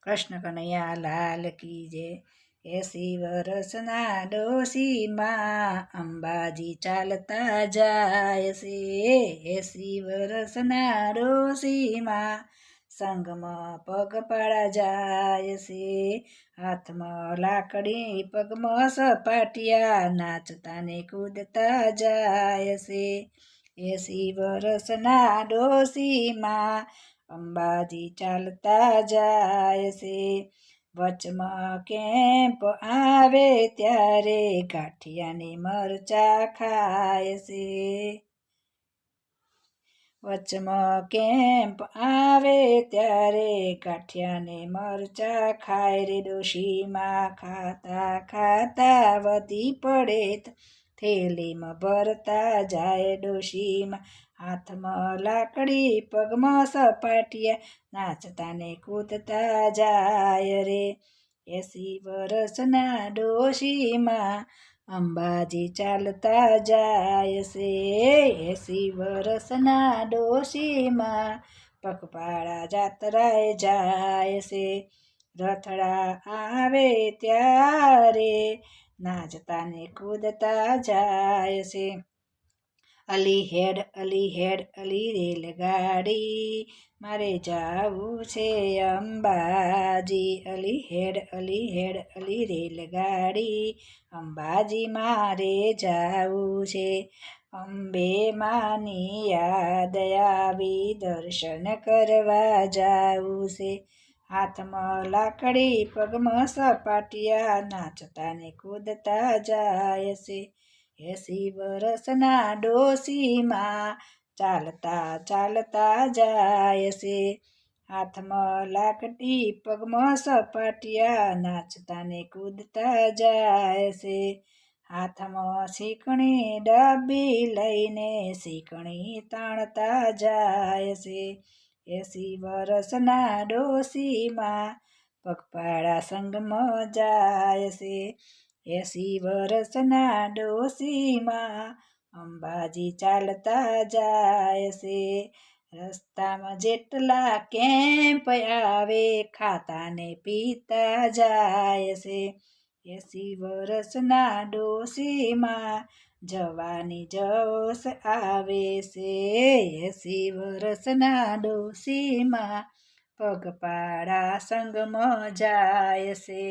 કૃષ્ણ કનૈયા લાલ કી જય. 80 વર્ષના ડોશીમાં અંબાજી ચાલતા જાય છે. 80 વર્ષના ડોશીમાં સંગમાં પગપાળા જાય છે. હાથમાં લાકડી પગમાં સપાટિયા નાચતા ને કૂદતા જાય છે. 80 વર્ષના ડોશીમાં અંબાજી ચાલતા જાય છે. વચમાં કેમ્પ આવે ત્યારે ગાંઠિયાને મરચા ખાય છે. વચમાં કેમ્પ આવે ત્યારે ગાંઠિયાને મરચા ખાય રે. ડોશીમાં ખાતા ખાતા વધી પડે થેલીમાં ભરતા જાય. ડોશીમાં હાથમાં લાકડી પગમાં સપાટિયા નાચતા ને કૂદતા જાય રે. 80 વર્ષના ડોશીમાં અંબાજી ચાલતા જાય છે. 80 વર્ષના ડોશીમાં પગપાળા જાત્રાએ જાય છે. રથડા આવે ત્યારે નાચતા ને કૂદતા જાય છે. અલી હેડ અલી રેલગાડી મારે જાવું છે અંબાજી. અલી હેડ અલી રેલગાડી અંબાજી મારે જાવું છે. અંબે માની યાદ આવી દર્શન કરવા જાવું છે. હાથમાં લાકડી પગમાં સપાટિયા નાચતા ને કૂદતા જાય છે. 80 વર્ષના ડોશીમાં ચાલતા ચાલતા જાય છે. હાથમાં લાકડી પગમાં સપાટિયા નાચતા ને કૂદતા જાય છે. હાથમાં શીકણી ડબ્બી લઈને શીકણી તાણતા જાય છે. 80 વર્ષના ડોશીમાં પગપાળા સંગમાં જાય છે. 80 વર્ષના ડોશીમાં અંબાજી ચાલતા જાય છે. રસ્તામાં જેટલા કેમ્પ આવે ખાતા ને પીતા જાય છે. 80 વર્ષના ડોશીમાં જવાની જોશ આવે છે. 80 વર્ષના ડોશીમાં પગપાળા સંગમાં જાય છે.